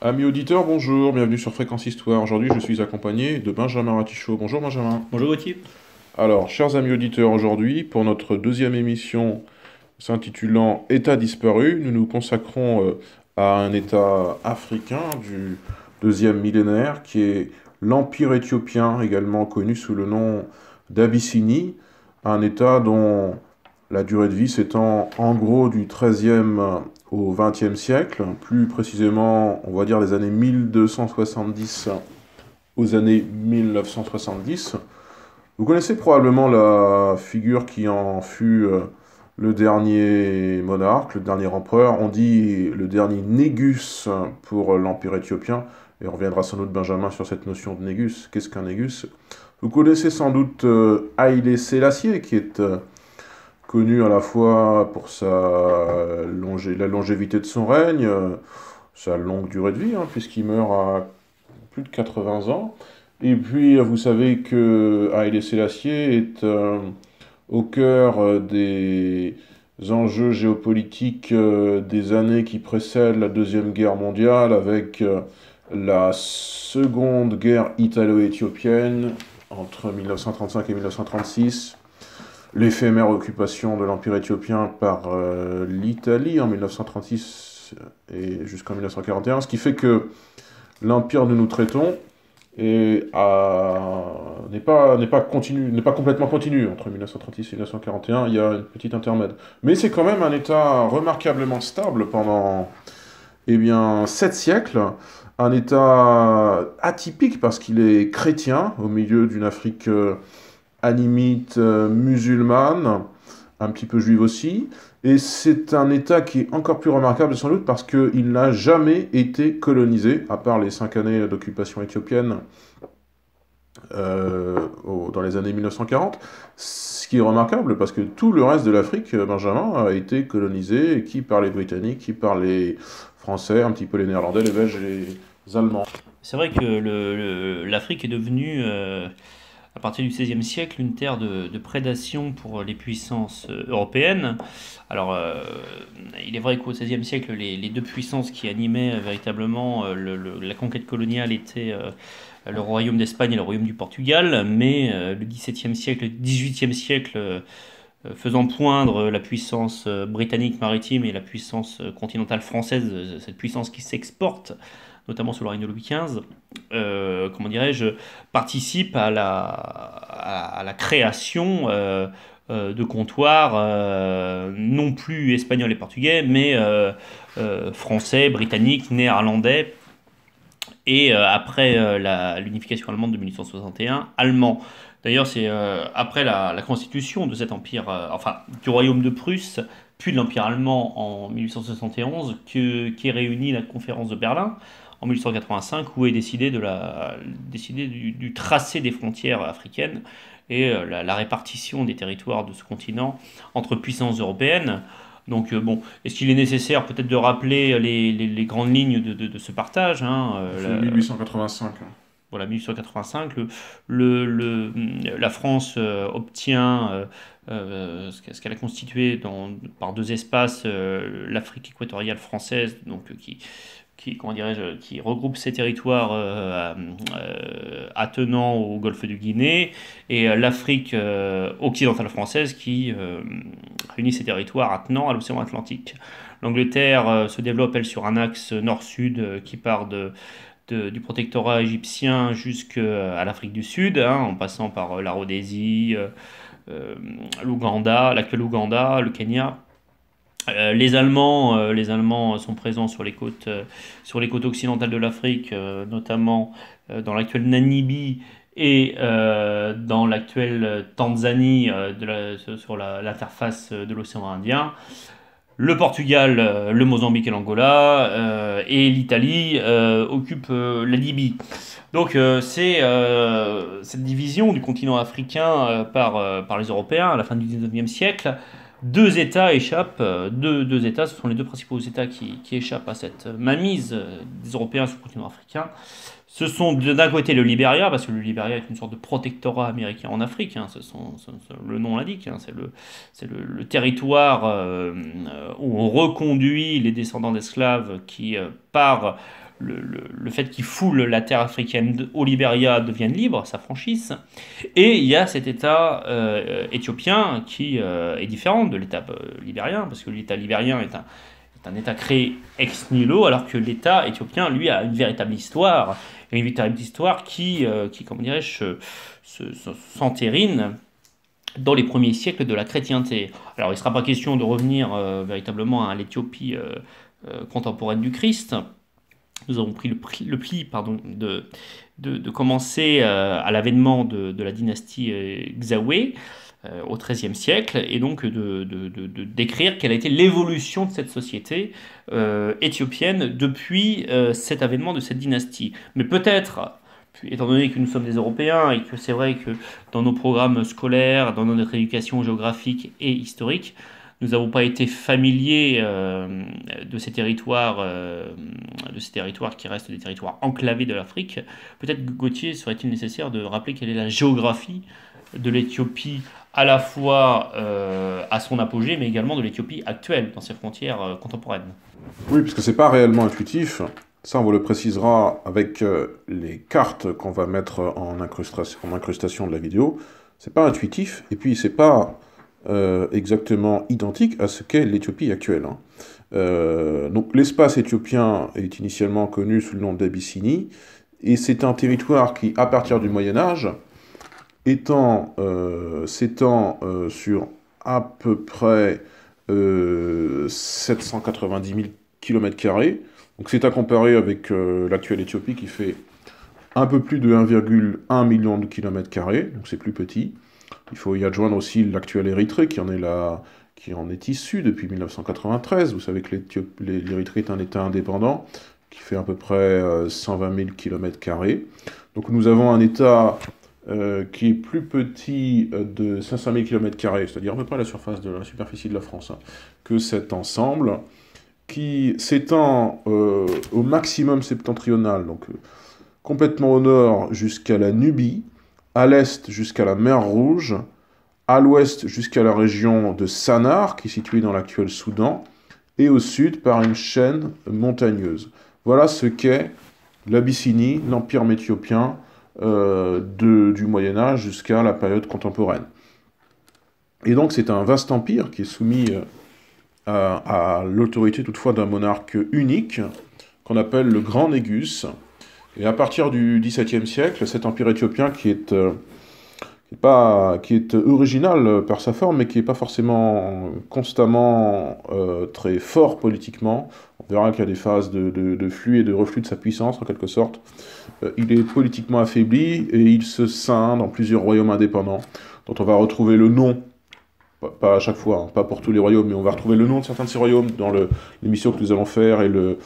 Amis auditeurs, bonjour, bienvenue sur Fréquence Histoire. Aujourd'hui, je suis accompagné de Benjamin Ratichot. Bonjour Benjamin. Bonjour Gauthier. Alors, chers amis auditeurs, aujourd'hui, pour notre deuxième émission s'intitulant État disparu, nous nous consacrons à un État africain du deuxième millénaire qui est l'Empire éthiopien, également connu sous le nom d'Abyssinie, un État dont la durée de vie s'étend en gros du XIIIe au XXe siècle, plus précisément, on va dire les années 1270 aux années 1970. Vous connaissez probablement la figure qui en fut le dernier monarque, le dernier empereur. On dit le dernier Négus pour l'Empire éthiopien. Et on reviendra sans doute, Benjamin, sur cette notion de Négus. Qu'est-ce qu'un Négus? Vous connaissez sans doute Haïlé Sélassié, qui est connu à la fois pour la longévité de son règne, sa longue durée de vie, hein, puisqu'il meurt à plus de 80 ans. Et puis, vous savez que Haïlé Sélassié est au cœur des enjeux géopolitiques des années qui précèdent la Deuxième Guerre mondiale, avec la Seconde Guerre italo-éthiopienne entre 1935 et 1936, l'éphémère occupation de l'Empire éthiopien par l'Italie en 1936 et jusqu'en 1941, ce qui fait que l'Empire dont nous traitons n'est pas complètement continu entre 1936 et 1941, il y a une petite intermède. Mais c'est quand même un État remarquablement stable pendant 7 siècles, un État atypique parce qu'il est chrétien au milieu d'une Afrique animite musulmane, un petit peu juive aussi. Et c'est un État qui est encore plus remarquable sans doute parce qu'il n'a jamais été colonisé, à part les 5 années d'occupation éthiopienne dans les années 1940. Ce qui est remarquable parce que tout le reste de l'Afrique, Benjamin, a été colonisé, qui par les Britanniques, qui par les Français, un petit peu les Néerlandais, les Belges et les Allemands. C'est vrai que l'Afrique est devenue, à partir du XVIe siècle, une terre de prédation pour les puissances européennes. Alors, il est vrai qu'au XVIe siècle, les deux puissances qui animaient véritablement la conquête coloniale étaient le royaume d'Espagne et le royaume du Portugal, mais le XVIIe siècle, le XVIIIe siècle, faisant poindre la puissance britannique maritime et la puissance continentale française, cette puissance qui s'exporte, notamment sous le règne de Louis XV, comment dirais-je, participe à la création de comptoirs non plus espagnols et portugais, mais français, britanniques, néerlandais, et après l'unification allemande de 1861, allemand. D'ailleurs, c'est après la constitution de cet empire, enfin du royaume de Prusse, puis de l'empire allemand en 1871, qui est réuni la conférence de Berlin en 1885, où est décidé du tracé des frontières africaines et la répartition des territoires de ce continent entre puissances européennes. Donc bon, est-ce qu'il est nécessaire peut-être de rappeler les grandes lignes de ce partage, hein, C'est 1885. voilà, 1885, la France obtient ce qu'elle a constitué par deux espaces, l'Afrique équatoriale française, donc comment dirais-je, qui regroupe ces territoires attenants au golfe de Guinée, et l'Afrique occidentale française qui réunit ces territoires attenants à l'océan Atlantique. L'Angleterre se développe, elle, sur un axe nord-sud qui part du protectorat égyptien jusqu'à l'Afrique du Sud, hein, en passant par la Rhodésie, l'Ouganda, l'actuel Ouganda, le Kenya. Les Allemands sont présents sur les côtes occidentales de l'Afrique, notamment dans l'actuelle Namibie et dans l'actuelle Tanzanie, sur l'interface de l'océan Indien. Le Portugal, le Mozambique et l'Angola, et l'Italie occupent la Libye. Donc c'est cette division du continent africain par les Européens à la fin du 19e siècle. Deux États échappent, deux États, ce sont les deux principaux États qui échappent à cette mainmise des Européens sur le continent africain. Ce sont d'un côté le Liberia, parce que le Liberia est une sorte de protectorat américain en Afrique, hein, le nom l'indique, hein, le territoire où on reconduit les descendants d'esclaves qui, par le fait qu'ils foulent la terre africaine au Libéria devienne libre, s'affranchisse. Et il y a cet État éthiopien qui est différent de l'État libérien, parce que l'État libérien est un État créé ex nihilo, alors que l'État éthiopien, lui, a une véritable histoire, et une véritable histoire qui comment dirais-je, s'entérine dans les premiers siècles de la chrétienté. Alors il ne sera pas question de revenir véritablement à l'Éthiopie contemporaine du Christ. Nous avons pris le pli pardon, de commencer à l'avènement de la dynastie Xaoué au XIIIe siècle, et donc de décrire quelle a été l'évolution de cette société éthiopienne depuis cet avènement de cette dynastie. Mais peut-être, étant donné que nous sommes des Européens et que c'est vrai que dans nos programmes scolaires, dans notre éducation géographique et historique, nous n'avons pas été familiers de ces territoires qui restent des territoires enclavés de l'Afrique. Peut-être, Gauthier, serait-il nécessaire de rappeler quelle est la géographie de l'Éthiopie, à la fois à son apogée, mais également de l'Éthiopie actuelle, dans ses frontières contemporaines. Oui, puisque c'est pas réellement intuitif. Ça, on vous le précisera avec les cartes qu'on va mettre en incrustation de la vidéo. C'est pas intuitif, et puis c'est pas exactement identique à ce qu'est l'Éthiopie actuelle. Donc l'espace éthiopien est initialement connu sous le nom d'Abyssinie, et c'est un territoire qui, à partir du Moyen-Âge, s'étend sur à peu près 790 000 km². Donc c'est à comparer avec l'actuelle Éthiopie qui fait un peu plus de 1,1 million de km², donc c'est plus petit. Il faut y adjoindre aussi l'actuelle Érythrée qui en est issue depuis 1993. Vous savez que l'Érythrée est un État indépendant qui fait à peu près 120 000 km². Donc nous avons un État qui est plus petit de 500 000 km², c'est-à-dire à peu près la superficie de la France, que cet ensemble, qui s'étend au maximum septentrional, donc complètement au nord jusqu'à la Nubie, à l'est jusqu'à la mer Rouge, à l'ouest jusqu'à la région de Sannar, qui est située dans l'actuel Soudan, et au sud par une chaîne montagneuse. Voilà ce qu'est l'Abyssinie, l'Empire éthiopien, du Moyen-Âge jusqu'à la période contemporaine. Et donc c'est un vaste empire qui est soumis à l'autorité toutefois d'un monarque unique, qu'on appelle le Grand Négus. Et à partir du XVIIe siècle, cet empire éthiopien qui est original par sa forme, mais qui n'est pas forcément constamment très fort politiquement. On verra qu'il y a des phases de flux et de reflux de sa puissance, en quelque sorte. Il est politiquement affaibli et il se scinde en plusieurs royaumes indépendants, dont on va retrouver le nom, pas à chaque fois, pas pour tous les royaumes, mais on va retrouver le nom de certains de ces royaumes dans l'émission que nous allons faire et le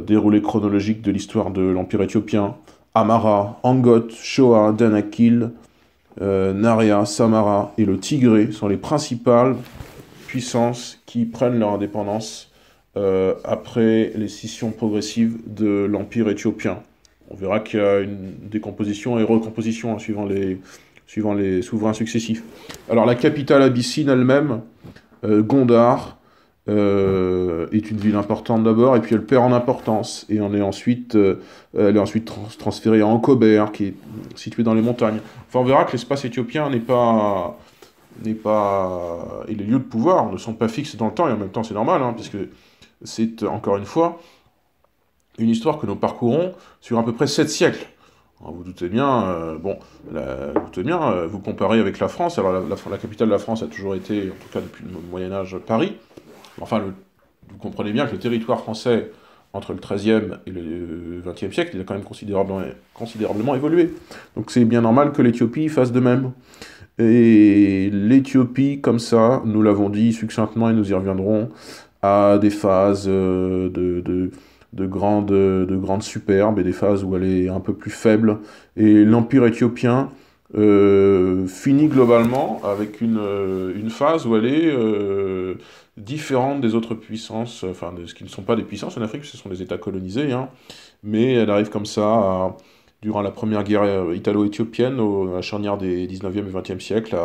déroulé chronologique de l'histoire de l'Empire éthiopien. Amara, Angot, Shoa, Danakil, Naria, Samara et le Tigré sont les principales puissances qui prennent leur indépendance après les scissions progressives de l'Empire éthiopien. On verra qu'il y a une décomposition et recomposition suivant les souverains successifs. Alors la capitale abyssine elle-même, Gondar, est une ville importante d'abord, et puis elle perd en importance, et elle est ensuite transférée à Ankober, qui est située dans les montagnes. Enfin, on verra que l'espace éthiopien et les lieux de pouvoir ne sont pas fixes dans le temps, et en même temps c'est normal, puisque c'est, encore une fois, une histoire que nous parcourons sur à peu près 7 siècles. Alors, vous doutez bien, vous comparez avec la France. Alors la capitale de la France a toujours été, en tout cas depuis le Moyen-Âge, Paris. Enfin, vous comprenez bien que le territoire français, entre le XIIIe et le XXe siècle, il a quand même considérablement évolué. Donc c'est bien normal que l'Éthiopie fasse de même. Et l'Éthiopie, comme ça, nous l'avons dit succinctement et nous y reviendrons, a des phases de grandes superbes et des phases où elle est un peu plus faible. Et l'Empire éthiopien finit globalement avec une phase où elle est différente des autres puissances, enfin de ce qui ne sont pas des puissances en Afrique, ce sont des États colonisés, mais elle arrive comme ça, durant la première guerre italo-éthiopienne, à la charnière des 19e et 20e siècles,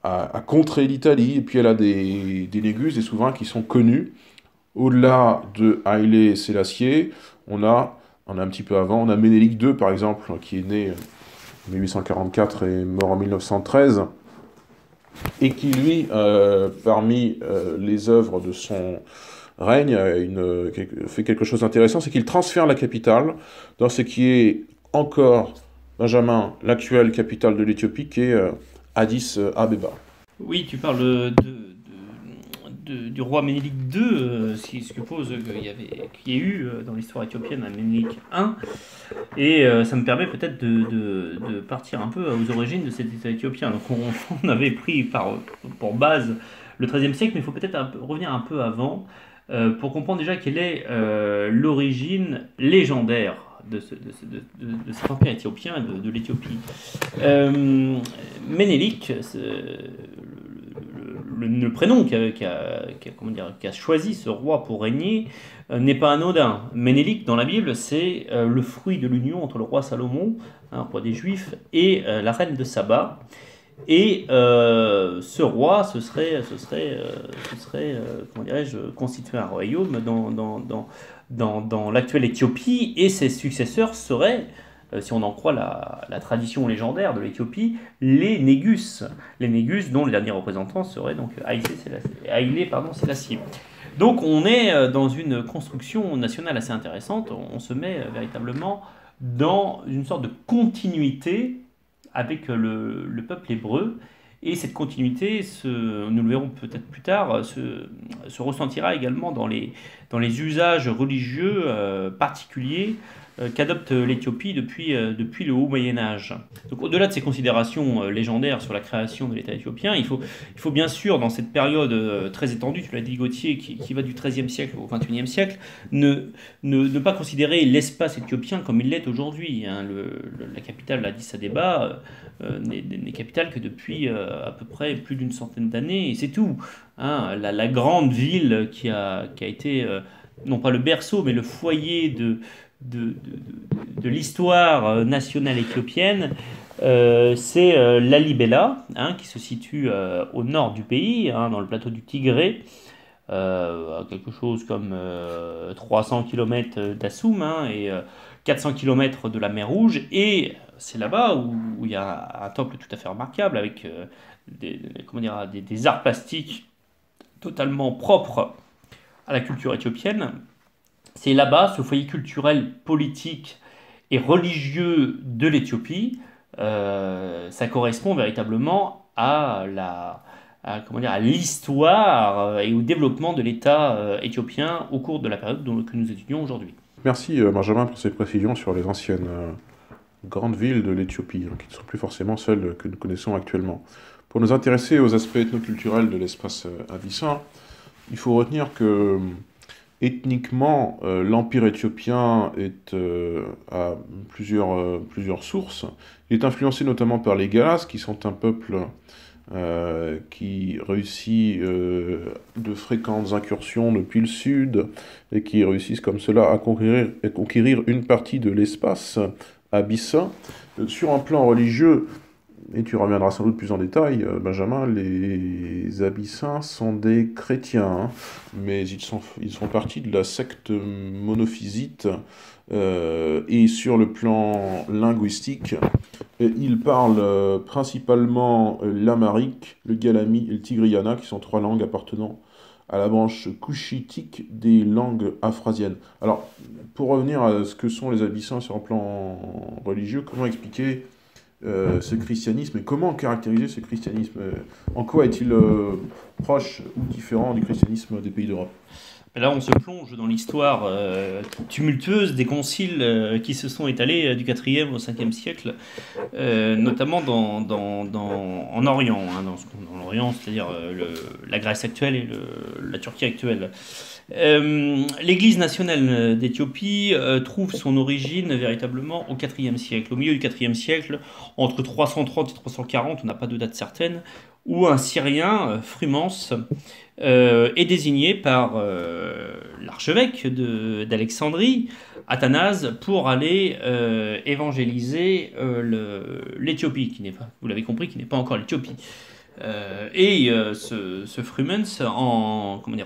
à contrer l'Italie, et puis elle a des négus, des souverains qui sont connus, au-delà de Haïlé Sélassié, on a un petit peu avant, on a Ménélique II, par exemple, qui est né en 1844 et mort en 1913, et qui, lui, parmi les œuvres de son règne, fait quelque chose d'intéressant, c'est qu'il transfère la capitale dans ce qui est encore, Benjamin, l'actuelle capitale de l'Éthiopie, qui est Addis Abeba. Oui, tu parles du roi Ménélique II, ce qui suppose qu'il y ait eu dans l'histoire éthiopienne un Ménélique I. Et ça me permet peut-être de partir un peu aux origines de cet État éthiopien. Donc on avait pris pour base le XIIIe siècle, mais il faut peut-être revenir un peu avant pour comprendre déjà quelle est l'origine légendaire de cet empire éthiopien, de l'Éthiopie. Ménélique, le prénom qu'a choisi ce roi pour régner n'est pas anodin. Ménélique, dans la Bible, c'est le fruit de l'union entre le roi Salomon, roi des Juifs, et la reine de Saba. Et ce roi se serait comment dirais-je, constitué un royaume dans l'actuelle Éthiopie, et ses successeurs seraient, si on en croit la tradition légendaire de l'Éthiopie, les Négus. Les Négus, dont le dernier représentant serait donc Haïlé Sélassié. Donc on est dans une construction nationale assez intéressante, on se met véritablement dans une sorte de continuité avec le peuple hébreu, et cette continuité, nous le verrons peut-être plus tard, se ressentira également dans les usages religieux particuliers qu'adopte l'Éthiopie depuis le haut Moyen-Âge. Donc au-delà de ces considérations légendaires sur la création de l'État éthiopien, il faut bien sûr, dans cette période très étendue, tu l'as dit Gauthier, qui va du XIIIe siècle au XXIe siècle, ne pas considérer l'espace éthiopien comme il l'est aujourd'hui. La capitale, Addis Abeba, n'est capitale que depuis à peu près plus d'une centaine d'années, et c'est tout. La grande ville qui a été, non pas le berceau, mais le foyer de l'histoire nationale éthiopienne, c'est Lalibela, qui se situe au nord du pays, dans le plateau du Tigré, à quelque chose comme 300 km d'Assoum, et 400 km de la mer Rouge, et c'est là-bas où il y a un temple tout à fait remarquable avec des arts plastiques totalement propres à la culture éthiopienne. C'est là-bas, ce foyer culturel, politique et religieux de l'Éthiopie, ça correspond véritablement à l'histoire et au développement de l'État éthiopien au cours de la période que nous étudions aujourd'hui. Merci Benjamin pour ces précisions sur les anciennes grandes villes de l'Éthiopie, qui ne sont plus forcément celles que nous connaissons actuellement. Pour nous intéresser aux aspects ethnoculturels de l'espace abyssin, il faut retenir que ethniquement, l'Empire éthiopien a plusieurs sources. Il est influencé notamment par les Galas, qui sont un peuple qui réussit de fréquentes incursions depuis le sud, et qui réussissent comme cela à conquérir une partie de l'espace abyssin. Sur un plan religieux, et tu reviendras sans doute plus en détail, Benjamin, les Abyssins sont des chrétiens, mais ils sont partis de la secte monophysite, et sur le plan linguistique, ils parlent principalement l'amharique, le galami et le tigriana, qui sont trois langues appartenant à la branche couchitique des langues afrasiennes. Alors, pour revenir à ce que sont les Abyssins sur un plan religieux, comment expliquer ce christianisme, et comment caractériser ce christianisme? En quoi est-il proche ou différent du christianisme des pays d'Europe? Là, on se plonge dans l'histoire tumultueuse des conciles qui se sont étalés du IVe au Ve siècle, notamment en Orient, dans l'Orient, c'est-à-dire la Grèce actuelle et la Turquie actuelle. L'Église nationale d'Éthiopie trouve son origine véritablement au IVe siècle. Au milieu du IVe siècle, entre 330 et 340, on n'a pas de date certaine, où un Syrien, Frumens, est désigné par l'archevêque d'Alexandrie, Athanase, pour aller évangéliser l'Éthiopie, qui n'est pas, vous l'avez compris, qui n'est pas encore l'Éthiopie. Ce Frumens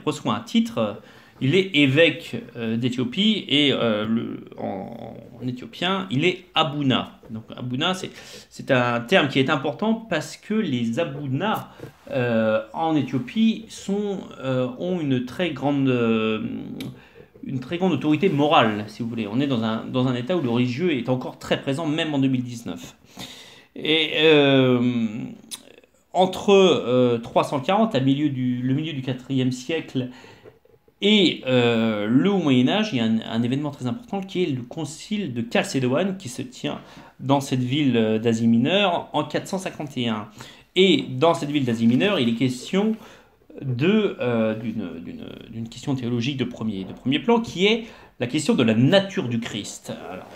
reçoit un titre il est évêque d'Éthiopie et en éthiopien, il est Abuna. Donc Abuna, c'est un terme qui est important parce que les Abuna en Éthiopie ont une très grande autorité morale, si vous voulez. On est dans un état où le religieux est encore très présent, même en 2019. Et entre 340, le milieu du IVe siècle, et le Haut Moyen-Âge, il y a un événement très important qui est le concile de Chalcédoine qui se tient dans cette ville d'Asie mineure en 451. Et dans cette ville d'Asie mineure, il est question d'une question théologique de premier plan qui est la question de la nature du Christ. Alors,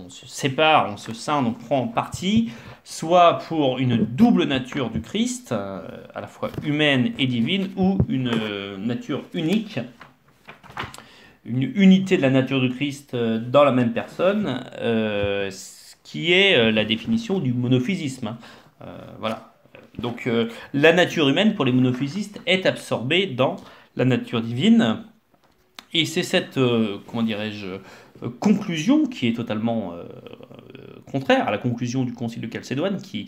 on se sépare, on se scinde, on prend parti, soit pour une double nature du Christ, à la fois humaine et divine, ou une nature unique, une unité de la nature du Christ dans la même personne, ce qui est la définition du monophysisme. Voilà. Donc la nature humaine, pour les monophysistes, est absorbée dans la nature divine, et c'est cette, comment dirais-je, conclusion qui est totalement contraire à la conclusion du Concile de Chalcédoine, qui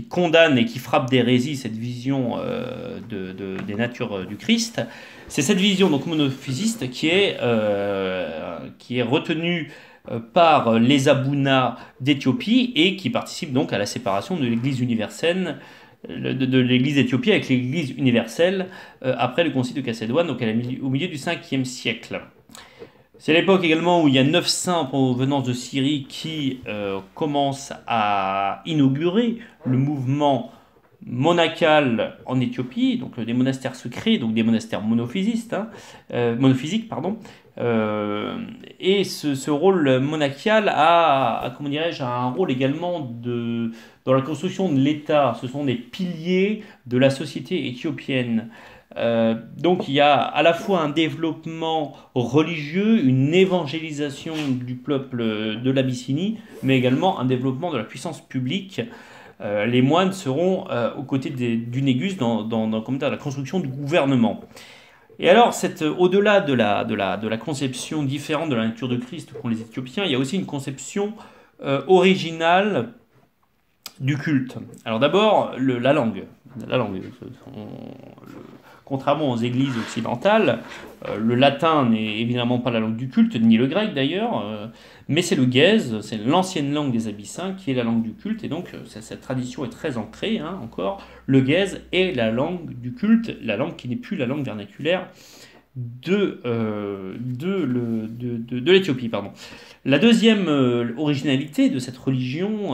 condamne et qui frappe d'hérésie cette vision des natures du Christ. C'est cette vision donc monophysiste qui est retenue par les Abuna d'Éthiopie et qui participe donc à la séparation de l'Église universelle de l'Église d'Éthiopie avec l'Église universelle après le Concile de Chalcédoine, donc au milieu du 5e siècle. C'est l'époque également où il y a 9 saints en provenance de Syrie qui commencent à inaugurer le mouvement monacal en Éthiopie, donc des monastères secrets, donc des monastères monophysiques, et ce rôle monacal a un rôle également dans la construction de l'État. Ce sont des piliers de la société éthiopienne. Donc il y a à la fois un développement religieux, une évangélisation du peuple de l'Abyssinie, mais également un développement de la puissance publique. Les moines seront aux côtés du Négus dans la construction du gouvernement. Et alors, au-delà de la conception différente de la nature de Christ qu'ont les Éthiopiens, il y a aussi une conception originale du culte. Alors d'abord, la langue. Contrairement aux églises occidentales, le latin n'est évidemment pas la langue du culte, ni le grec d'ailleurs, mais c'est le guèze, c'est l'ancienne langue des Abyssins qui est la langue du culte, et donc cette tradition est très ancrée, encore. Le guèze est la langue du culte, la langue qui n'est plus la langue vernaculaire de l'Éthiopie, pardon. La deuxième originalité de cette religion,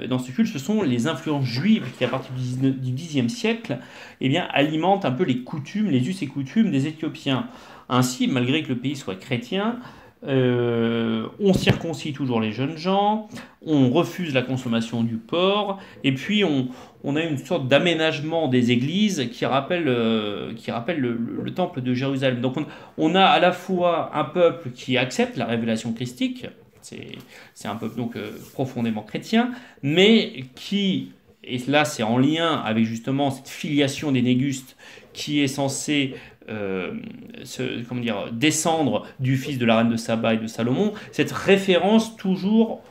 dans ce culte, ce sont les influences juives qui, à partir du Xe siècle, alimentent un peu les coutumes, les us et coutumes des Éthiopiens. Ainsi, malgré que le pays soit chrétien, on circoncie toujours les jeunes gens, on refuse la consommation du porc, et puis on a une sorte d'aménagement des églises qui rappelle le temple de Jérusalem. Donc on a à la fois un peuple qui accepte la révélation christique, c'est un peuple donc profondément chrétien, mais qui, et là c'est en lien avec justement cette filiation des Négustes qui est censée descendre du fils de la reine de Saba et de Salomon, cette référence toujours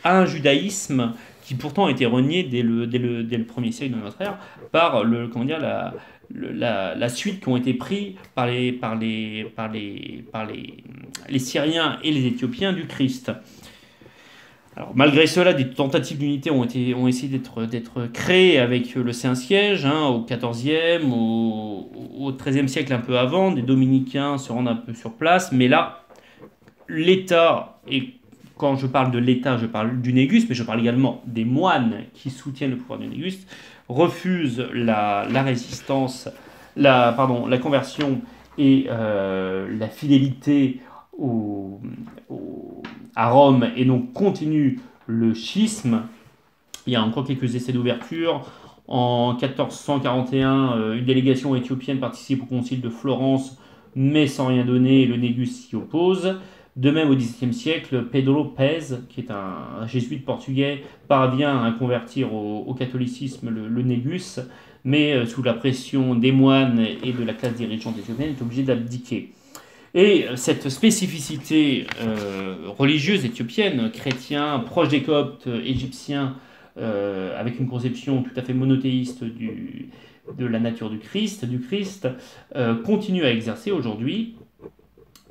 à un judaïsme qui pourtant a été renié dès le 1er siècle de notre ère par la suite qui ont été pris par les Syriens et les Éthiopiens du Christ. Alors, malgré cela, des tentatives d'unité ont essayé d'être créées avec le Saint-Siège, au XIVe, au XIIIe siècle un peu avant. Des dominicains se rendent un peu sur place, mais là, l'État, et quand je parle de l'État, je parle du Négus, mais je parle également des moines qui soutiennent le pouvoir du Négus, refusent la résistance, la conversion et la fidélité à Rome, et donc continue le schisme. Il y a encore quelques essais d'ouverture. En 1441, une délégation éthiopienne participe au concile de Florence, mais sans rien donner, et le Négus s'y oppose. De même, au XVIIe siècle, Pedro Pez, qui est un jésuite portugais, parvient à convertir au catholicisme le Négus, mais sous la pression des moines et de la classe dirigeante éthiopienne, est obligé d'abdiquer. Et cette spécificité religieuse éthiopienne, chrétien, proche des Coptes, égyptiens, avec une conception tout à fait monothéiste de la nature du Christ, continue à exercer aujourd'hui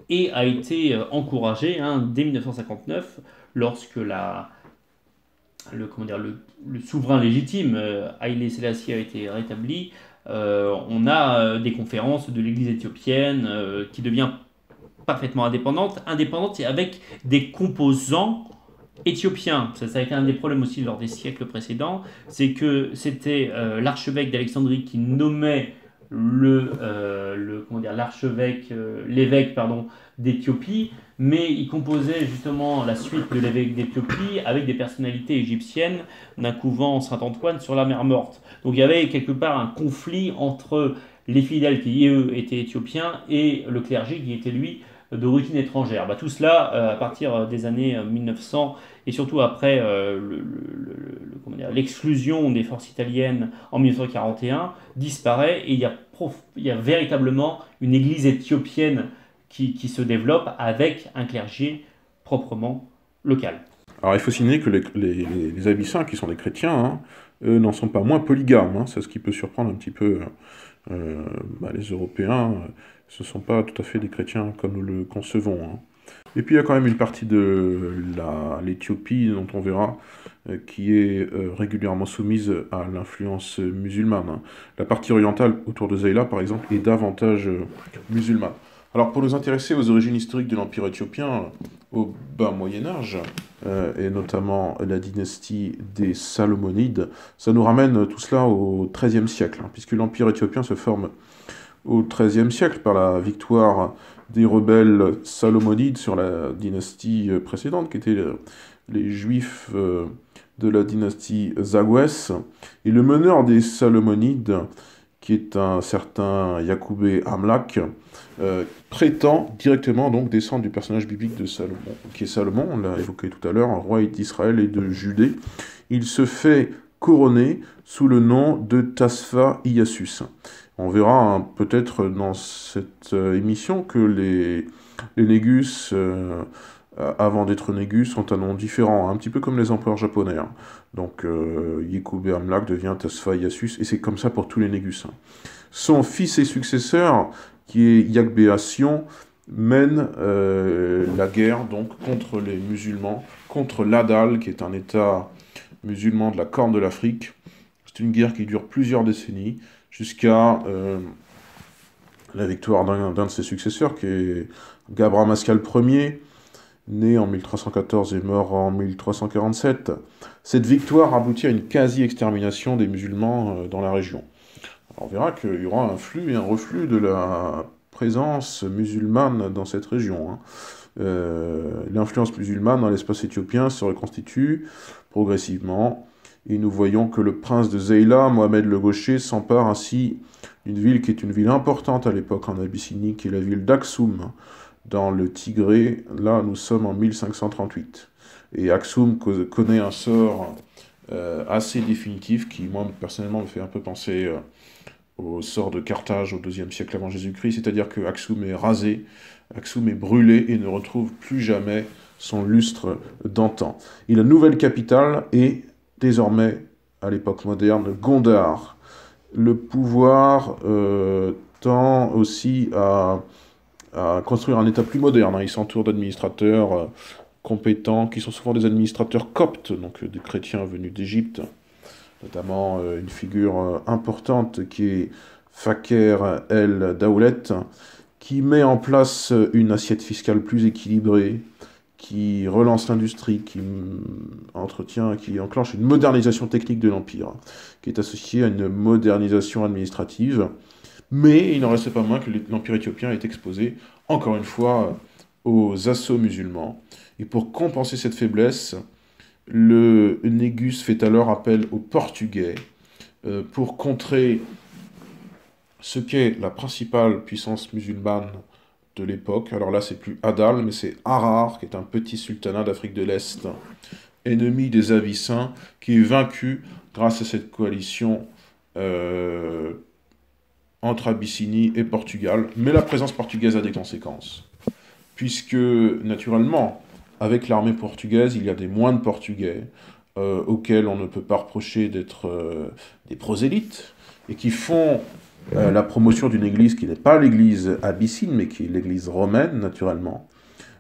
et a été encouragée dès 1959 lorsque le souverain légitime, Haïlé Sélassié, a été rétabli. On a des conférences de l'Église éthiopienne qui devient parfaitement indépendante et avec des composants éthiopiens. Ça a été un des problèmes aussi lors des siècles précédents, c'est que c'était l'archevêque d'Alexandrie qui nommait l'évêque d'Éthiopie, mais il composait justement la suite de l'évêque d'Éthiopie avec des personnalités égyptiennes d'un couvent Saint-Antoine sur la mer Morte. Donc il y avait quelque part un conflit entre les fidèles qui, eux, étaient éthiopiens et le clergé qui était, lui, d'origine étrangère. Tout cela, à partir des années 1900, et surtout après l'exclusion des forces italiennes en 1941, disparaît, et il y a véritablement une église éthiopienne qui se développe avec un clergé proprement local. Alors il faut signaler que les Abyssins, qui sont des chrétiens, eux, n'en sont pas moins polygames. C'est ce qui peut surprendre un petit peu les Européens. Ce ne sont pas tout à fait des chrétiens comme nous le concevons. Et puis il y a quand même une partie de l'Éthiopie, dont on verra, qui est régulièrement soumise à l'influence musulmane. La partie orientale autour de Zeila, par exemple, est davantage musulmane. Alors pour nous intéresser aux origines historiques de l'Empire éthiopien au bas Moyen-Âge, et notamment la dynastie des Salomonides, ça nous ramène tout cela au XIIIe siècle, puisque l'Empire éthiopien se forme au XIIIe siècle par la victoire des rebelles Salomonides sur la dynastie précédente, qui étaient les Juifs de la dynastie Zagwès. Et le meneur des Salomonides, qui est un certain Yacoubé Amlak, prétend directement donc descendre du personnage biblique de Salomon, qui est Salomon, on l'a évoqué tout à l'heure, un roi d'Israël et de Judée. Il se fait couronner sous le nom de Tasfa Iassus. On verra peut-être dans cette émission que les Négus, avant d'être Négus, ont un nom différent, un petit peu comme les empereurs japonais. Donc Yacoubé Amlak devient Tasfa Iassus, et c'est comme ça pour tous les Négus. Son fils et successeur, qui est Yagbéation, mène la guerre donc contre les musulmans, contre l'Adal, qui est un État musulman de la Corne de l'Afrique. C'est une guerre qui dure plusieurs décennies, jusqu'à la victoire d'un de ses successeurs, qui est Gabra Mascal Ier, né en 1314 et mort en 1347. Cette victoire aboutit à une quasi-extermination des musulmans dans la région. Alors, on verra qu'il y aura un flux et un reflux de la présence musulmane dans cette région. L'influence musulmane dans l'espace éthiopien se reconstitue progressivement, et nous voyons que le prince de Zeila, Mohamed le Gaucher, s'empare ainsi d'une ville qui est une ville importante à l'époque en Abyssinie, qui est la ville d'Aksum, dans le Tigré. Là, nous sommes en 1538. Et Aksum connaît un sort assez définitif, qui, moi, personnellement, me fait un peu penser au sort de Carthage au IIe siècle avant Jésus-Christ, c'est-à-dire que Aksum est rasé, Aksum est brûlé et ne retrouve plus jamais son lustre d'antan. Et la nouvelle capitale est désormais, à l'époque moderne, Gondar. Le pouvoir tend aussi à construire un État plus moderne. Il s'entoure d'administrateurs compétents, qui sont souvent des administrateurs coptes, donc des chrétiens venus d'Égypte, notamment une figure importante qui est Faker El Daoulet, qui met en place une assiette fiscale plus équilibrée, qui relance l'industrie, qui enclenche une modernisation technique de l'Empire, qui est associée à une modernisation administrative. Mais il n'en reste pas moins que l'Empire éthiopien est exposé, encore une fois, aux assauts musulmans. Et pour compenser cette faiblesse, le Négus fait alors appel aux Portugais pour contrer ce qu'est la principale puissance musulmane de l'époque. Alors là, c'est plus Adal, mais c'est Harar, qui est un petit sultanat d'Afrique de l'Est, ennemi des Abyssins, qui est vaincu grâce à cette coalition entre Abyssinie et Portugal. Mais la présence portugaise a des conséquences, puisque, naturellement, avec l'armée portugaise, il y a des moines portugais auxquels on ne peut pas reprocher d'être des prosélytes, et qui font la promotion d'une église qui n'est pas l'église abyssine, mais qui est l'église romaine, naturellement.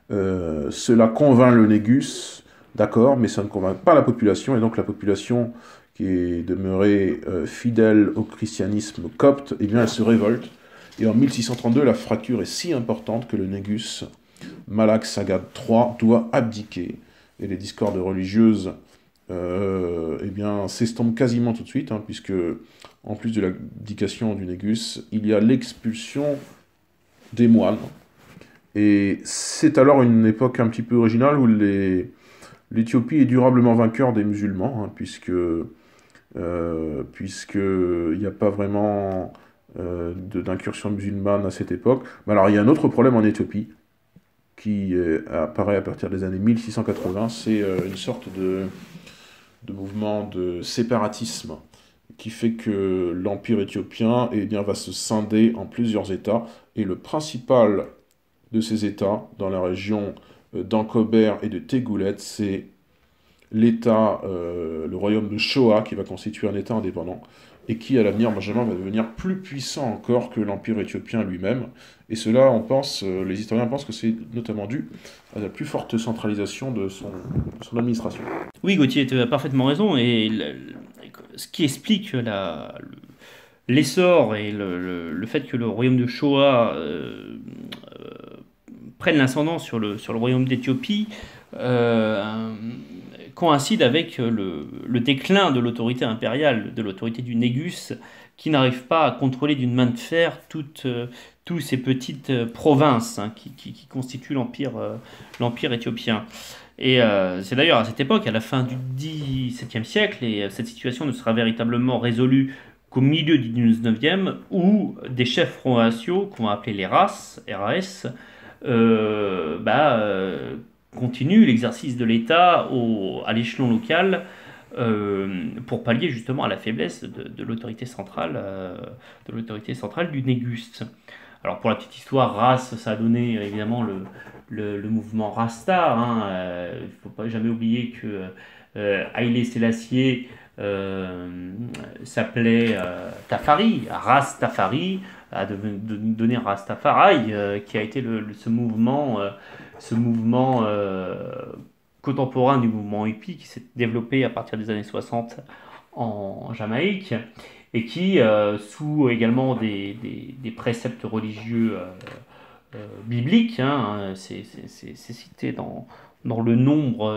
Cela convainc le Négus, d'accord, mais ça ne convainc pas la population, et donc la population qui est demeurée fidèle au christianisme copte, eh bien elle se révolte. Et en 1632, la fracture est si importante que le Négus, Malak Sagad III, doit abdiquer. Et les discordes religieuses eh bien, s'estompent quasiment tout de suite, hein, puisque, en plus de l'abdication du Négus, il y a l'expulsion des moines. Et c'est alors une époque un petit peu originale où l'Éthiopie est durablement vainqueur des musulmans, hein, puisqu'il n'y a pas vraiment d'incursion musulmane à cette époque. Mais alors il y a un autre problème en Éthiopie, qui apparaît à partir des années 1680, c'est une sorte de mouvement de séparatisme qui fait que l'Empire éthiopien eh bien, va se scinder en plusieurs États, et le principal de ces États, dans la région d'Ankober et de Tegoulet, c'est l'État, le royaume de Shoa, qui va constituer un État indépendant, et qui, à l'avenir, Benjamin, va devenir plus puissant encore que l'Empire éthiopien lui-même. Et cela, on pense, les historiens pensent que c'est notamment dû à la plus forte centralisation de son administration. Oui, Gauthier, tu as parfaitement raison. Et ce qui explique l'essor et le fait que le royaume de Shoa prenne l'ascendant sur le royaume d'Éthiopie coïncide avec le déclin de l'autorité impériale, de l'autorité du Négus, qui n'arrive pas à contrôler d'une main de fer toutes ces petites provinces, hein, qui constituent l'empire éthiopien. Et c'est d'ailleurs à cette époque, à la fin du XVIIe siècle, et cette situation ne sera véritablement résolue qu'au milieu du XIXe, où des chefs provinciaux, qu'on va appeler les RAS, continuent l'exercice de l'État à l'échelon local, pour pallier justement à la faiblesse de l'autorité centrale, du Négus. Alors pour la petite histoire, RAS, ça a donné évidemment le mouvement Rasta. Il ne faut pas jamais oublier que Haïlé Sélassié s'appelait Tafari, Ras Tafari, a donné Rastafari, qui a été ce mouvement contemporain du mouvement hippie qui s'est développé à partir des années 60 en Jamaïque, et qui, sous également des préceptes religieux bibliques, c'est cité dans le Nombre,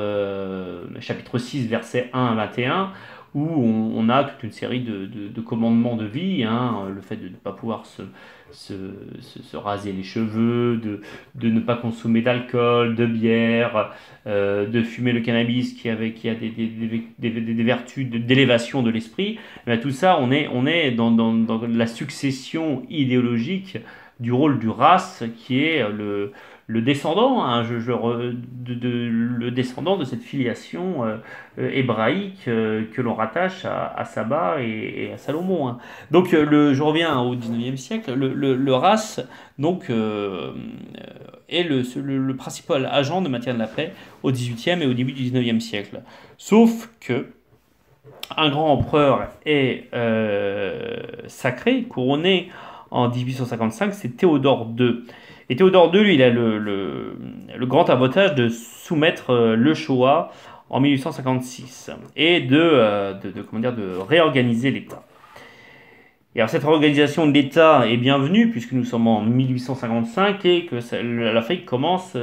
chapitre 6, versets 1 à 21, où on a toute une série de commandements de vie, le fait de ne pas pouvoir se raser les cheveux, de ne pas consommer d'alcool, de bière, de fumer le cannabis qui a des vertus d'élévation de l'esprit. Mais tout ça, on est dans la succession idéologique du rôle du Ras, qui est le descendant, le descendant de cette filiation hébraïque que l'on rattache à Saba et à Salomon, hein. Donc je reviens au XIXe siècle, le Ras donc, est le principal agent de maintien de la paix au XVIIIe et au début du XIXe siècle. Sauf que un grand empereur est sacré, couronné en 1855, c'est Théodore II. Et Théodore II, lui, il a le grand avantage de soumettre le Shoah en 1856 et de réorganiser l'État. Et alors cette réorganisation de l'État est bienvenue puisque nous sommes en 1855 et que l'Afrique commence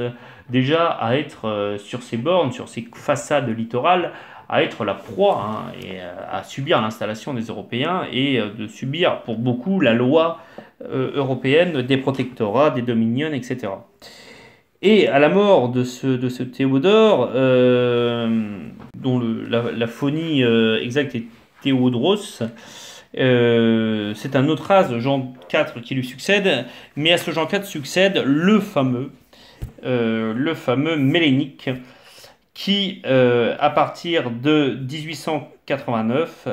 déjà à être sur ses bornes, sur ses façades littorales, à être la proie, et à subir l'installation des Européens et de subir pour beaucoup la loi européenne des protectorats, des dominions, etc. Et à la mort de ce Théodore, dont la phonie exacte est Théodros, C'est un autre as, Jean IV, qui lui succède, mais à ce Jean IV succède le fameux Mélénique, qui, à partir de 1889,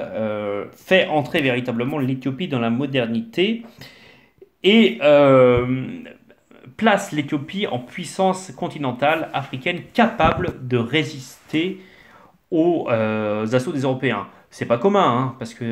fait entrer véritablement l'Éthiopie dans la modernité et place l'Éthiopie en puissance continentale africaine capable de résister aux assauts des Européens. C'est pas commun, hein, parce que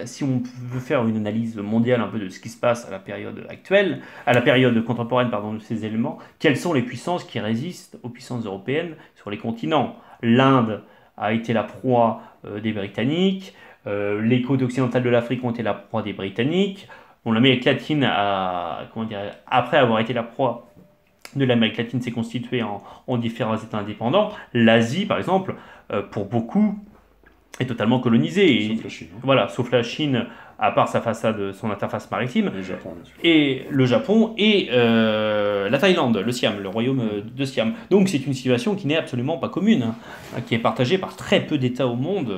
si on veut faire une analyse mondiale un peu de ce qui se passe à la période actuelle, à la période contemporaine, pardon, de ces éléments, quelles sont les puissances qui résistent aux puissances européennes sur les continents? L'Inde a été la proie des Britanniques, les côtes occidentales de l'Afrique ont été la proie des Britanniques. Bon, l'Amérique latine, après avoir été la proie de l'Amérique latine, s'est constituée en différents États indépendants. L'Asie, par exemple, pour beaucoup, est totalement colonisée. Sauf la Chine. Voilà, sauf la Chine, à part sa façade, son interface maritime. Le Japon, bien sûr. Et le Japon et la Thaïlande, le Siam, le royaume de Siam. Donc c'est une situation qui n'est absolument pas commune, hein, qui est partagée par très peu d'États au monde,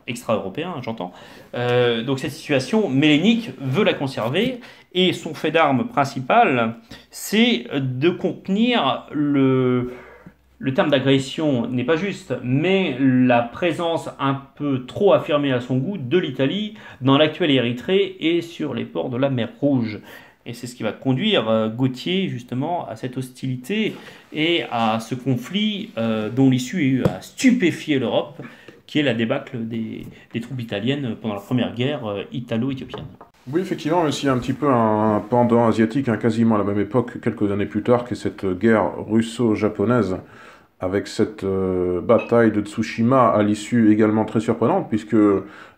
extra-européens, j'entends. Donc cette situation, Mélénique veut la conserver, et son fait d'armes principal, c'est de contenir le terme d'agression n'est pas juste, mais la présence un peu trop affirmée à son goût de l'Italie dans l'actuelle Érythrée et sur les ports de la mer Rouge. Et c'est ce qui va conduire Gautier justement à cette hostilité et à ce conflit dont l'issue a stupéfié l'Europe, qui est la débâcle des troupes italiennes pendant la première guerre italo-éthiopienne. Oui, effectivement, mais s'il y a un petit peu un pendant asiatique, hein, quasiment à la même époque, quelques années plus tard, que cette guerre russo-japonaise, avec cette bataille de Tsushima à l'issue également très surprenante, puisque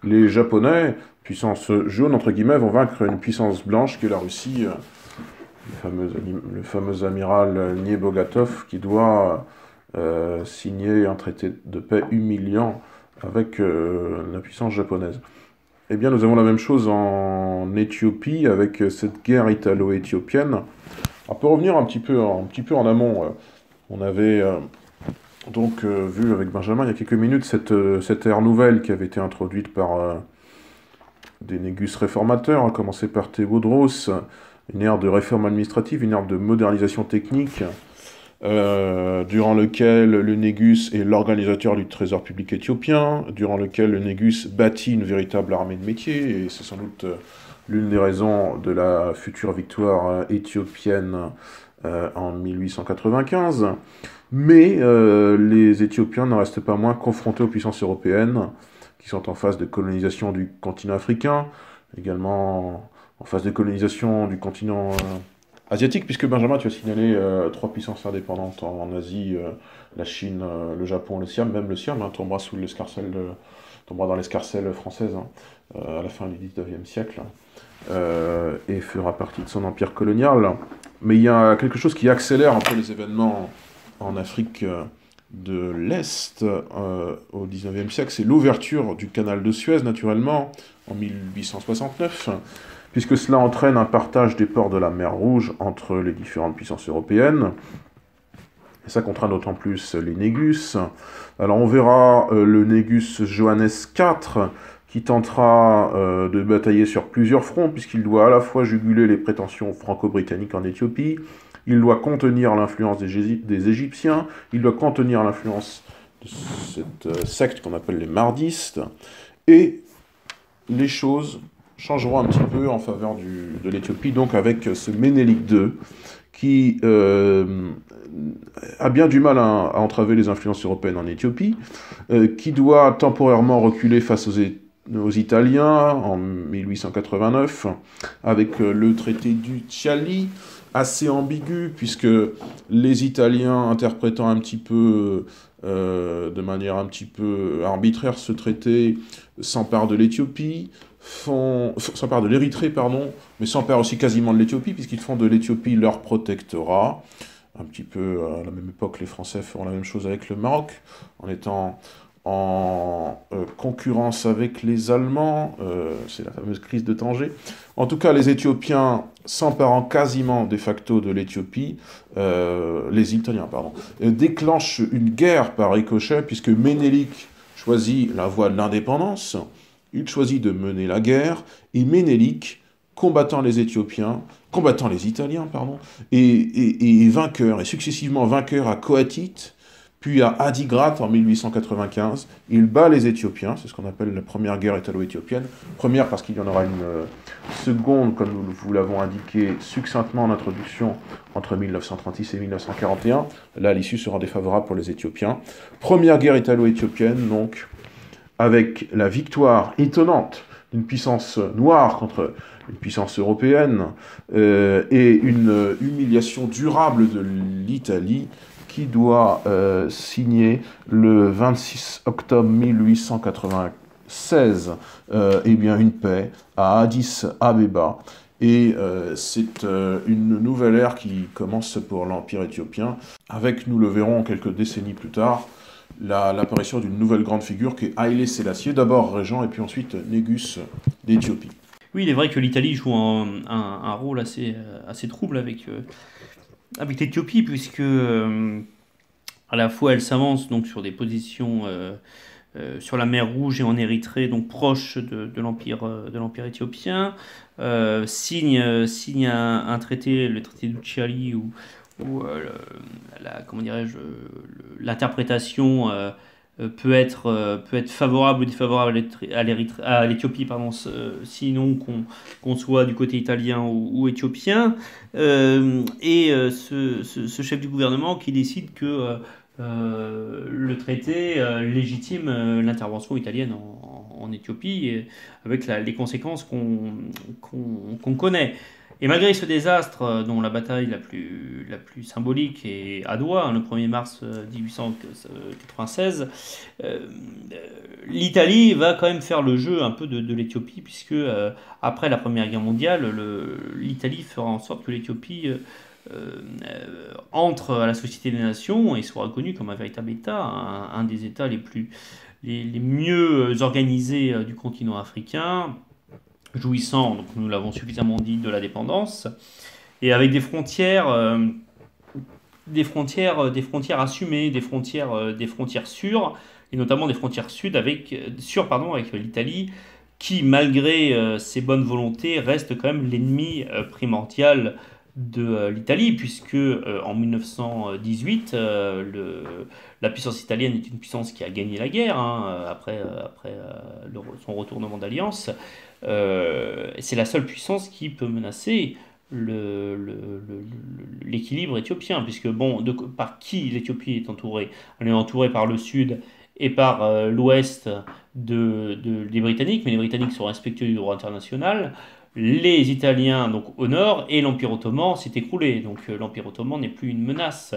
les Japonais, puissance jaune entre guillemets, vont vaincre une puissance blanche qui est la Russie, le fameux amiral Niebogatov, qui doit signer un traité de paix humiliant avec la puissance japonaise. Eh bien, nous avons la même chose en Éthiopie, avec cette guerre italo-éthiopienne. On peut revenir un petit peu en amont. On avait donc vu avec Benjamin il y a quelques minutes cette ère nouvelle qui avait été introduite par des négus réformateurs, à commencer par Théodros, une ère de réforme administrative, une ère de modernisation technique, durant lequel le Négus est l'organisateur du trésor public éthiopien, durant lequel le Négus bâtit une véritable armée de métier, et c'est sans doute l'une des raisons de la future victoire éthiopienne en 1895. Mais les Éthiopiens n'en restent pas moins confrontés aux puissances européennes, qui sont en phase de colonisation du continent africain, également en phase de colonisation du continent asiatique, puisque Benjamin, tu as signalé trois puissances indépendantes en Asie, la Chine, le Japon, le Siam, même le Siam tombera dans l'escarcelle française à la fin du XIXe siècle, et fera partie de son empire colonial. Mais il y a quelque chose qui accélère un peu les événements en Afrique de l'Est au XIXe siècle, c'est l'ouverture du canal de Suez, naturellement, en 1869, puisque cela entraîne un partage des ports de la mer Rouge entre les différentes puissances européennes. Et ça contraint d'autant plus les Négus. Alors on verra le Négus Johannes IV, qui tentera de batailler sur plusieurs fronts, puisqu'il doit à la fois juguler les prétentions franco-britanniques en Éthiopie, il doit contenir l'influence des Égyptiens, il doit contenir l'influence de cette secte qu'on appelle les Mahdistes, et les choses changeront un petit peu en faveur de l'Éthiopie, donc avec ce Ménélique II, qui a bien du mal à entraver les influences européennes en Éthiopie, qui doit temporairement reculer face aux Italiens en 1889, avec le traité du Chiali, assez ambigu, puisque les Italiens, interprétant un petit peu, de manière un petit peu arbitraire ce traité, s'emparent de l'Éthiopie, s'emparent de l'Érythrée, pardon, mais s'emparent aussi quasiment de l'Éthiopie, puisqu'ils font de l'Éthiopie leur protectorat. Un petit peu à la même époque, les Français feront la même chose avec le Maroc, en étant en concurrence avec les Allemands, c'est la fameuse crise de Tanger. En tout cas, les Éthiopiens s'emparant quasiment de facto de l'Éthiopie, les Italiens, pardon, déclenchent une guerre par ricochet, puisque Ménélique choisit la voie de l'indépendance, il choisit de mener la guerre, et Ménélique, combattant les Italiens, pardon, et vainqueur, et successivement vainqueur à Coatite, puis à Adigrat en 1895, il bat les Éthiopiens, c'est ce qu'on appelle la première guerre italo-éthiopienne. Première parce qu'il y en aura une seconde, comme nous vous l'avons indiqué succinctement en introduction, entre 1936 et 1941. Là, l'issue sera défavorable pour les Éthiopiens. Première guerre italo-éthiopienne, donc, avec la victoire étonnante d'une puissance noire contre une puissance européenne, et une humiliation durable de l'Italie, qui doit signer le 26 octobre 1896 eh bien, une paix à Addis Abeba. Et c'est une nouvelle ère qui commence pour l'Empire éthiopien, avec, nous le verrons quelques décennies plus tard, l'apparition d'une nouvelle grande figure qui est Haïlé Sélassié, d'abord régent et puis ensuite Négus d'Éthiopie. Oui, il est vrai que l'Italie joue un rôle assez trouble avec l'Éthiopie, puisque à la fois elle s'avance donc sur des positions sur la mer Rouge et en Érythrée, donc proche de l'empire éthiopien, signe un traité, le traité d'Ucciali, où comment dirais-je, l'interprétation peut être favorable ou défavorable à l'Éthiopie, pardon, sinon qu'on soit du côté italien ou éthiopien. Ce chef du gouvernement qui décide que le traité légitime l'intervention italienne en Éthiopie, avec les conséquences qu'on connaît. Et malgré ce désastre, dont la bataille la plus symbolique est Adwa, le 1er mars 1896, l'Italie va quand même faire le jeu un peu de l'Éthiopie, puisque après la Première Guerre mondiale, l'Italie fera en sorte que l'Éthiopie entre à la Société des Nations et soit reconnu comme un véritable État, un des États les mieux organisés du continent africain, jouissant, donc nous l'avons suffisamment dit, de la dépendance, et avec des frontières assumées, des frontières sûres, et notamment des frontières avec l'Italie, qui, malgré ses bonnes volontés, reste quand même l'ennemi primordial de l'Italie, puisque en 1918, la puissance italienne est une puissance qui a gagné la guerre, après son retournement d'alliance. C'est la seule puissance qui peut menacer l'équilibre éthiopien, puisque par qui l'Éthiopie est entourée? Elle est entourée par le sud et par l'ouest des Britanniques, mais les Britanniques sont respectueux du droit international. Les Italiens, donc au nord, et l'Empire ottoman s'est écroulé. Donc l'Empire ottoman n'est plus une menace,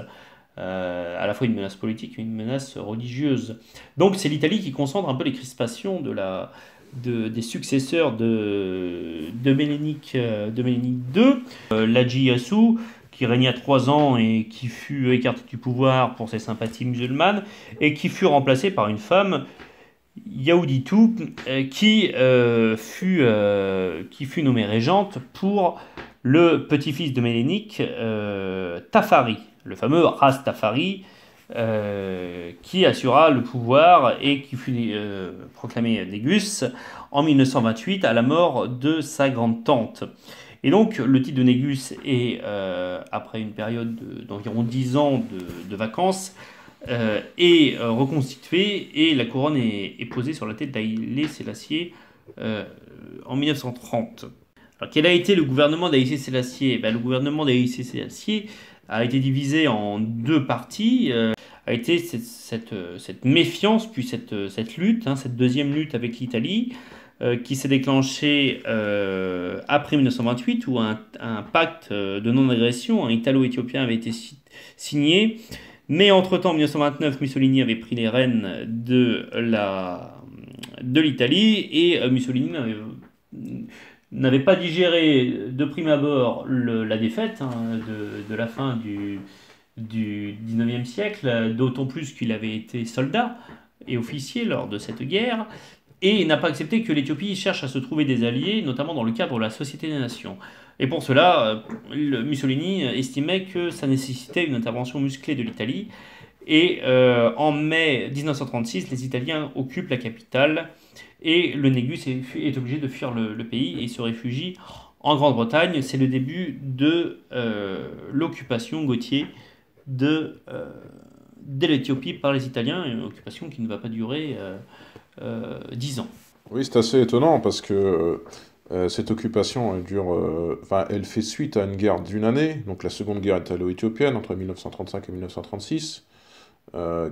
à la fois une menace politique et une menace religieuse. Donc c'est l'Italie qui concentre un peu les crispations des successeurs de Ménélique II, Ladji Yassou, qui régna 3 ans et qui fut écarté du pouvoir pour ses sympathies musulmanes, et qui fut remplacé par une femme, Yaouditou, qui fut nommée régente pour le petit-fils de Ménélique, Tafari, le fameux Ras Tafari, qui assura le pouvoir et qui fut proclamé Négus en 1928 à la mort de sa grande-tante. Et donc le titre de Négus est, après une période d'environ 10 ans de vacances, est reconstitué, et la couronne est posée sur la tête d'Haïlé Sélassié en 1930. Alors, quel a été le gouvernement d'Haïlé Sélassié? Le gouvernement d'Haïlé Sélassié a été divisé en 2 parties. A été cette méfiance, puis cette lutte, cette deuxième lutte avec l'Italie, qui s'est déclenchée après 1928, où un pacte de non-agression italo-éthiopien avait été signé. Mais entre-temps, en 1929, Mussolini avait pris les rênes de l'Italie, et Mussolini n'avait pas digéré de prime abord la défaite de la fin du 19e siècle, d'autant plus qu'il avait été soldat et officier lors de cette guerre, et n'a pas accepté que l'Éthiopie cherche à se trouver des alliés, notamment dans le cadre de la Société des Nations. Et pour cela, Mussolini estimait que ça nécessitait une intervention musclée de l'Italie, et en mai 1936, les Italiens occupent la capitale, et le Négus est obligé de fuir le pays et se réfugie en Grande-Bretagne. C'est le début de l'occupation, Gauthier, de l'Éthiopie par les Italiens, une occupation qui ne va pas durer 10 ans. Oui, c'est assez étonnant parce que cette occupation, elle dure, enfin, elle fait suite à une guerre d'une année, donc la seconde guerre italo-éthiopienne entre 1935 et 1936,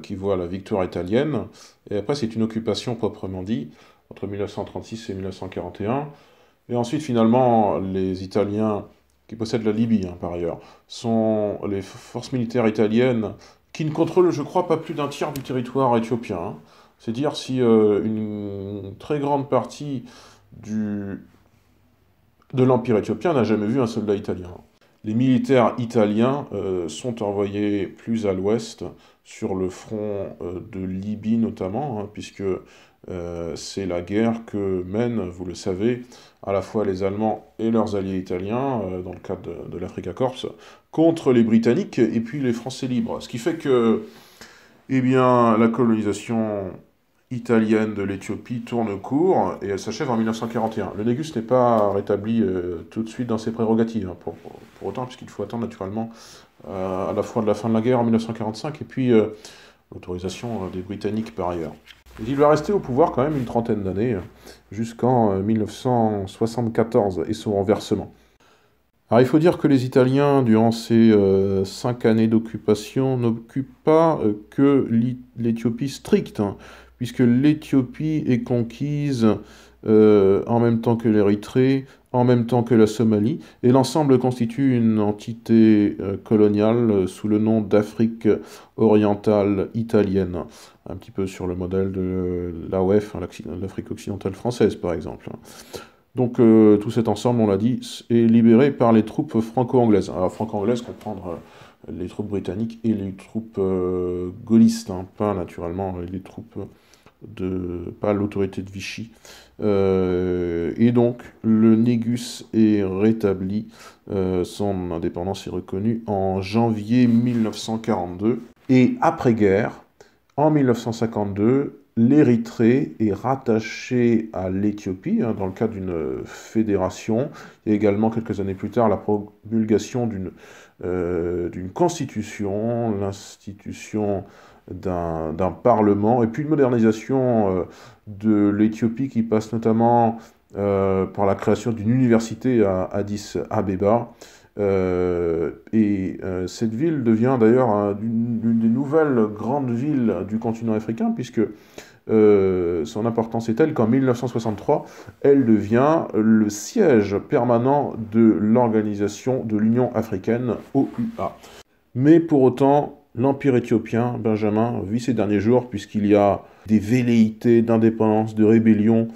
qui voit la victoire italienne. Et après, c'est une occupation proprement dit, entre 1936 et 1941. Et ensuite, finalement, les Italiens, qui possèdent la Libye, hein, par ailleurs, sont les forces militaires italiennes qui ne contrôlent, je crois, pas plus d'un tiers du territoire éthiopien, hein. C'est dire si une très grande partie du, de l'Empire éthiopien n'a jamais vu un soldat italien. Les militaires italiens sont envoyés plus à l'ouest, sur le front de Libye notamment, hein, puisque c'est la guerre que mènent, vous le savez, à la fois les Allemands et leurs alliés italiens, dans le cadre de l'Africa Corps, contre les Britanniques et puis les Français libres. Ce qui fait que, eh bien, la colonisation italienne de l'Éthiopie tourne court et elle s'achève en 1941. Le Négus n'est pas rétabli tout de suite dans ses prérogatives, hein, pour autant, puisqu'il faut attendre naturellement à la fois de la fin de la guerre en 1945 et puis l'autorisation des Britanniques par ailleurs. Et il va rester au pouvoir quand même une trentaine d'années, jusqu'en 1974 et son renversement. Alors il faut dire que les Italiens, durant ces 5 années d'occupation, n'occupent pas que l'Éthiopie stricte, hein, puisque l'Éthiopie est conquise en même temps que l'Érythrée, en même temps que la Somalie, et l'ensemble constitue une entité coloniale sous le nom d'Afrique orientale italienne, un petit peu sur le modèle de l'AOF, l'Afrique occidentale française par exemple. Donc tout cet ensemble, on l'a dit, est libéré par les troupes franco-anglaises. Alors franco-anglaises, comprendre les troupes britanniques et les troupes gaullistes, hein, pas naturellement les troupes pas l'autorité de Vichy. Et donc le Négus est rétabli, son indépendance est reconnue en janvier 1942. Et après-guerre, en 1952, l'Érythrée est rattachée à l'Éthiopie, hein, dans le cadre d'une fédération. Il y a également, quelques années plus tard, la promulgation d'une constitution, l'institution d'un parlement, et puis une modernisation de l'Éthiopie qui passe notamment par la création d'une université à Addis Abeba. Cette ville devient d'ailleurs l'une des nouvelles grandes villes du continent africain, puisque son importance est telle qu'en 1963, elle devient le siège permanent de l'organisation de l'Union africaine, OUA. Mais pour autant, l'Empire éthiopien, Benjamin, vit ses derniers jours, puisqu'il y a des velléités d'indépendance, de rébellion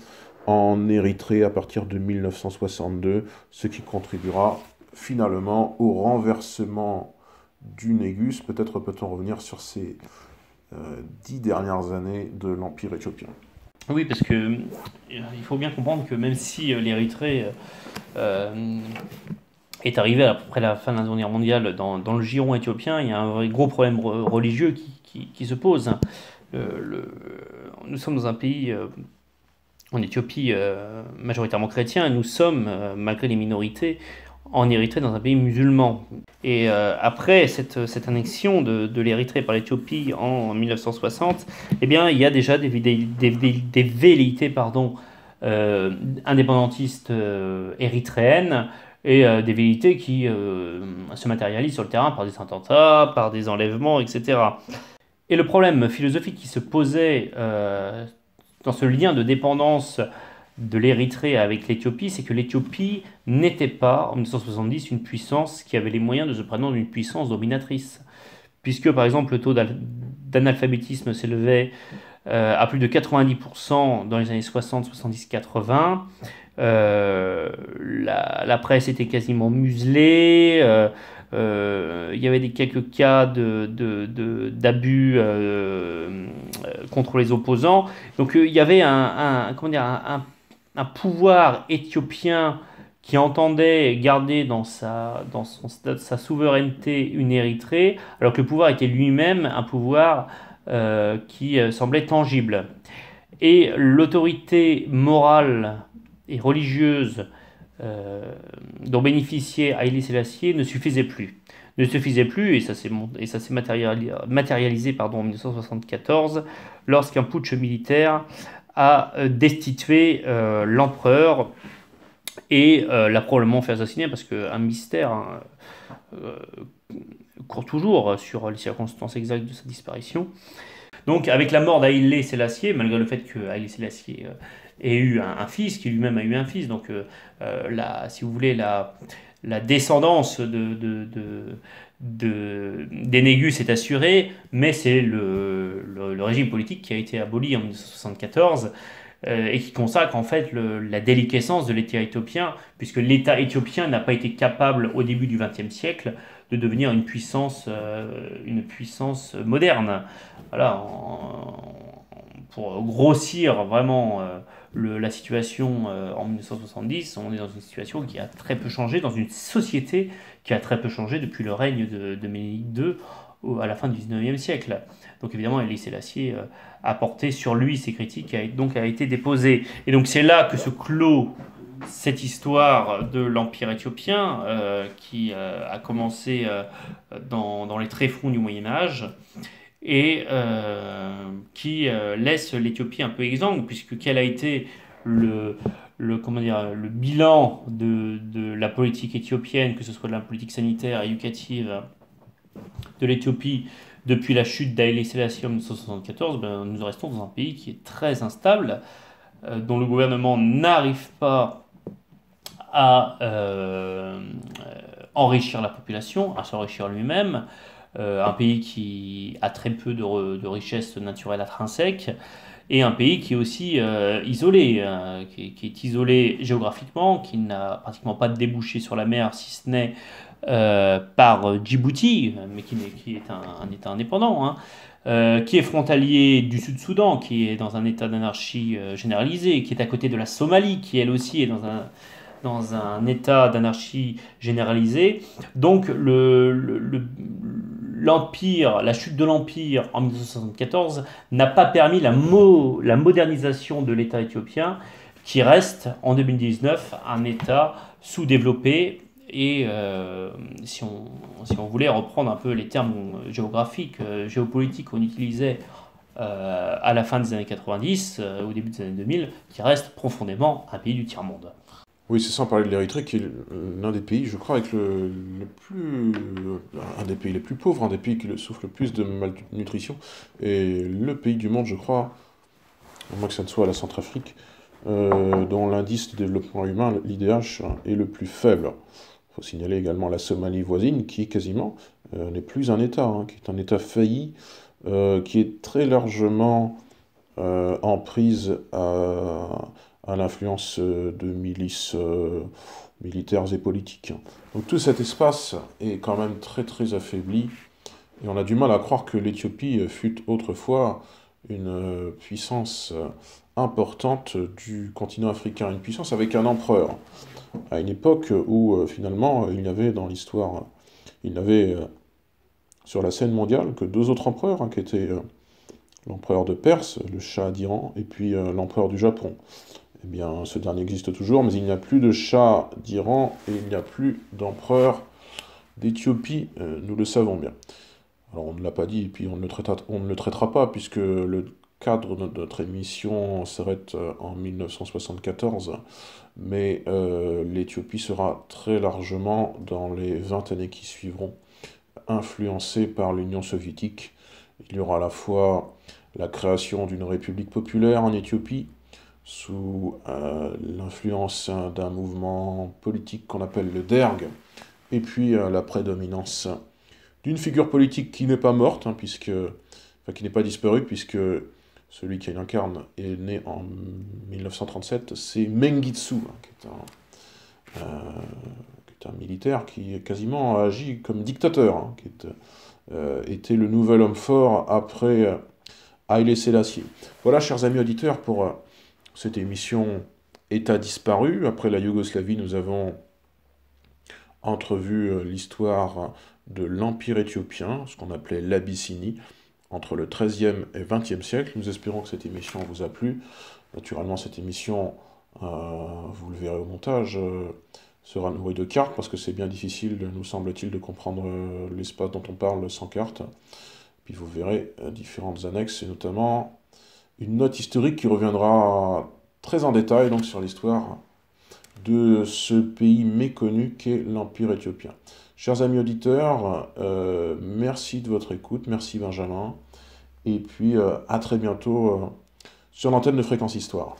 en Érythrée à partir de 1962, ce qui contribuera finalement au renversement du Négus. Peut-être peut-on revenir sur ces 10 dernières années de l'Empire éthiopien. Oui, parce que il faut bien comprendre que même si l'Érythrée est arrivée après la fin de la Seconde Guerre mondiale dans le giron éthiopien, il y a un vrai gros problème religieux qui se pose. Nous sommes dans un pays, en Éthiopie, majoritairement chrétien, et nous sommes, malgré les minorités, en Érythrée dans un pays musulman. Et après cette annexion de l'Érythrée par l'Éthiopie en 1960, eh bien, il y a déjà des velléités indépendantistes érythréennes, et des velléités qui se matérialisent sur le terrain par des attentats, par des enlèvements, etc. Et le problème philosophique qui se posait dans ce lien de dépendance de l'Érythrée avec l'Éthiopie, c'est que l'Éthiopie n'était pas, en 1970, une puissance qui avait les moyens de se prétendre une puissance dominatrice. Puisque, par exemple, le taux d'analphabétisme s'élevait à plus de 90% dans les années 60, 70, 80. La presse était quasiment muselée. Il y avait quelques cas d'abus contre les opposants. Donc il y avait un pouvoir éthiopien qui entendait garder dans sa souveraineté une Érythrée, alors que le pouvoir était lui-même un pouvoir qui semblait tangible. Et l'autorité morale et religieuse dont bénéficiait Haïlé Sélassié ne suffisait plus. Et ça s'est matérialisé en 1974 lorsqu'un putsch militaire a destitué l'empereur et l'a probablement fait assassiner parce qu'un mystère euh, court toujours sur les circonstances exactes de sa disparition. Donc avec la mort d'Haïlé Sélassié, malgré le fait que Haïlé Sélassié ait eu un fils, qui lui-même a eu un fils, donc si vous voulez, la descendance des Négus est assurée, mais c'est le régime politique qui a été aboli en 1974 et qui consacre en fait la déliquescence de l'État éthiopien, puisque l'État éthiopien n'a pas été capable au début du XXe siècle de devenir une puissance moderne. Voilà, pour grossir vraiment la situation en 1970, on est dans une situation qui a très peu changé, dans une société qui a très peu changé depuis le règne de Ménélique II à la fin du XIXe siècle. Donc évidemment, Haïlé Sélassié a porté sur lui ces critiques qui a été déposée. Et donc c'est là que se clôt cette histoire de l'Empire éthiopien qui a commencé dans les tréfonds du Moyen Âge et qui laisse l'Éthiopie un peu exsangue, puisque quel a été le bilan de la politique éthiopienne, que ce soit de la politique sanitaire et éducative de l'Éthiopie depuis la chute d'Haïlé Sélassié en 1974, nous restons dans un pays qui est très instable, dont le gouvernement n'arrive pas à enrichir la population, à s'enrichir lui-même, un pays qui a très peu de richesses naturelles intrinsèques, et un pays qui est aussi isolé, qui est isolé géographiquement, qui n'a pratiquement pas de débouché sur la mer, si ce n'est par Djibouti, mais qui est un État indépendant, hein, qui est frontalier du Sud-Soudan, qui est dans un état d'anarchie généralisée, qui est à côté de la Somalie, qui elle aussi est dans un état d'anarchie généralisée. Donc l'Empire, la chute de l'Empire en 1974 n'a pas permis la modernisation de l'État éthiopien, qui reste en 2019 un État sous-développé. Et si on voulait reprendre un peu les termes géographiques, géopolitiques qu'on utilisait à la fin des années 90, au début des années 2000, qui reste profondément un pays du tiers-monde. Oui, c'est sans parler de l'Érythrée, qui est l'un des pays, je crois, avec un des pays les plus pauvres, un des pays qui souffre le plus de malnutrition, et le pays du monde, je crois, à moins que ça ne soit la Centrafrique, dont l'indice de développement humain, l'IDH, est le plus faible. Il faut signaler également la Somalie voisine, qui quasiment n'est plus un État, hein, qui est un État failli, qui est très largement en prise à l'influence de milices militaires et politiques. Donc tout cet espace est quand même très très affaibli, et on a du mal à croire que l'Éthiopie fut autrefois une puissance importante du continent africain, une puissance avec un empereur, à une époque où finalement il y avait dans l'histoire, il n'avait sur la scène mondiale que deux autres empereurs, hein, qui étaient l'empereur de Perse, le Shah d'Iran, et puis l'empereur du Japon. Eh bien, ce dernier existe toujours, mais il n'y a plus de Shah d'Iran et il n'y a plus d'empereur d'Éthiopie, nous le savons bien. Alors on ne l'a pas dit, et puis on ne le traitera pas, puisque le cadre de notre émission s'arrête en 1974, mais l'Éthiopie sera très largement, dans les 20 années qui suivront, influencée par l'Union soviétique. Il y aura à la fois la création d'une république populaire en Éthiopie, sous l'influence d'un mouvement politique qu'on appelle le DERG, et puis la prédominance d'une figure politique qui n'est pas morte, hein, qui n'est pas disparue, puisque celui qui l'incarne est né en 1937, c'est Mengistu, hein, qui est un militaire qui quasiment a agi comme dictateur, hein, qui était le nouvel homme fort après Haïlé Sélassié. Voilà, chers amis auditeurs, pour cette émission État disparu. Après la Yougoslavie, nous avons entrevu l'histoire de l'Empire éthiopien, ce qu'on appelait l'Abyssinie, entre le XIIIe et XXe siècle. Nous espérons que cette émission vous a plu. Naturellement, cette émission, vous le verrez au montage, sera nouée de cartes, parce que c'est bien difficile, nous semble-t-il, de comprendre l'espace dont on parle sans carte. Puis vous verrez différentes annexes, et notamment une note historique qui reviendra très en détail donc, sur l'histoire de ce pays méconnu qu'est l'Empire éthiopien. Chers amis auditeurs, merci de votre écoute, merci Benjamin, et puis à très bientôt sur l'antenne de Fréquence Histoire.